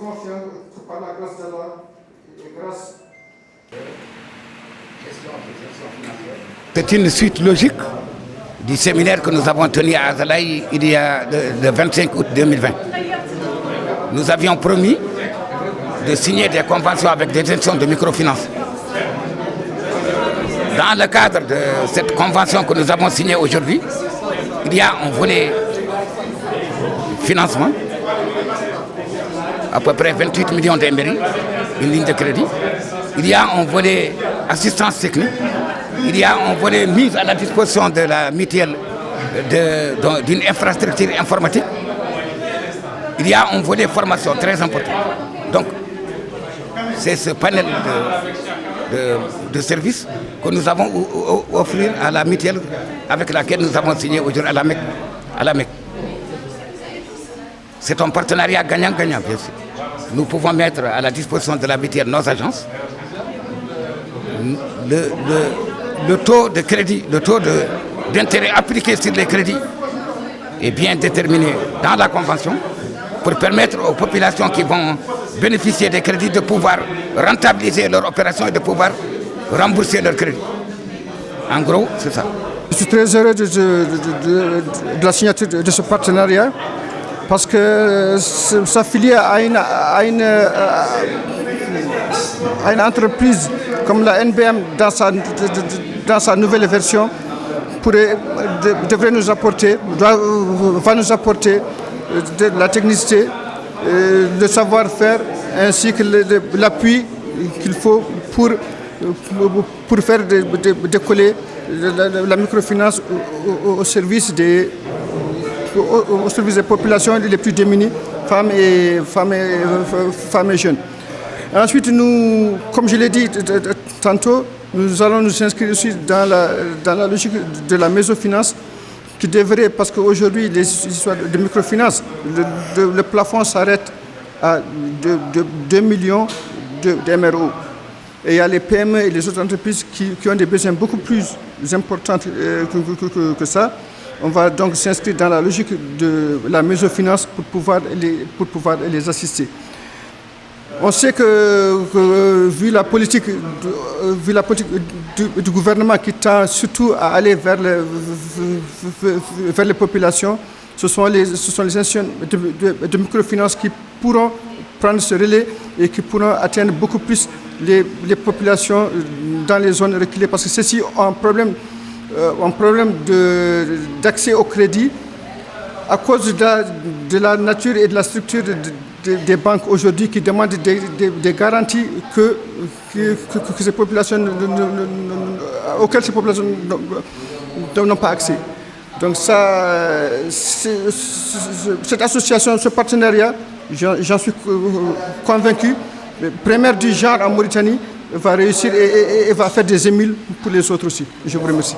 confiant que par la grâce d'Allah et grâce. C'est une suite logique du séminaire que nous avons tenu à Azalaï il y a le 25 août 2020. Nous avions promis de signer des conventions avec des institutions de microfinance. Dans le cadre de cette convention que nous avons signée aujourd'hui, il y a un volet financement, à peu près 28 millions d'MRI, une ligne de crédit. Il y a un volet assistance technique. Il y a un volet mise à la disposition de la mutuelle d'une infrastructure informatique. Il y a un volet formation très important. Donc, c'est ce panel de services que nous avons offert à la mutuelle avec laquelle nous avons signé aujourd'hui à la Mecque. C'est un partenariat gagnant-gagnant, bien sûr. Nous pouvons mettre à la disposition de la mutuelle nos agences. Le taux de crédit, le taux d'intérêt appliqué sur les crédits est bien déterminé dans la convention pour permettre aux populations qui vont bénéficier des crédits de pouvoir rentabiliser leur opération et de pouvoir rembourser leurs crédits. En gros, c'est ça. Je suis très heureux de la signature de ce partenariat parce que s'affilier à une entreprise comme la NBM dans sa nouvelle version devrait nous apporter, va nous apporter de la technicité, le savoir-faire ainsi que l'appui qu'il faut pour faire décoller la microfinance au service des populations les plus démunies, femmes et jeunes. Ensuite, nous, comme je l'ai dit tantôt, nous allons nous inscrire aussi dans la logique de la mésofinance qui devrait, parce qu'aujourd'hui, les histoires de microfinance, le plafond s'arrête à 2 millions de MRO. Et il y a les PME et les autres entreprises qui ont des besoins beaucoup plus importants que ça. On va donc s'inscrire dans la logique de la mésofinance pour pouvoir les assister. On sait que vu la politique du gouvernement qui tend surtout à aller vers les populations, ce sont les institutions de microfinance qui pourront prendre ce relais et qui pourront atteindre beaucoup plus les populations dans les zones reculées, parce que ceux-ci ont un problème d'accès au crédit à cause de la nature et de la structure des banques aujourd'hui qui demandent des garanties ces populations auxquelles ces populations n'ont pas accès. Donc cette association, ce partenariat, j'en suis convaincu, première du genre en Mauritanie, va réussir et va faire des émules pour les autres aussi. Je vous remercie.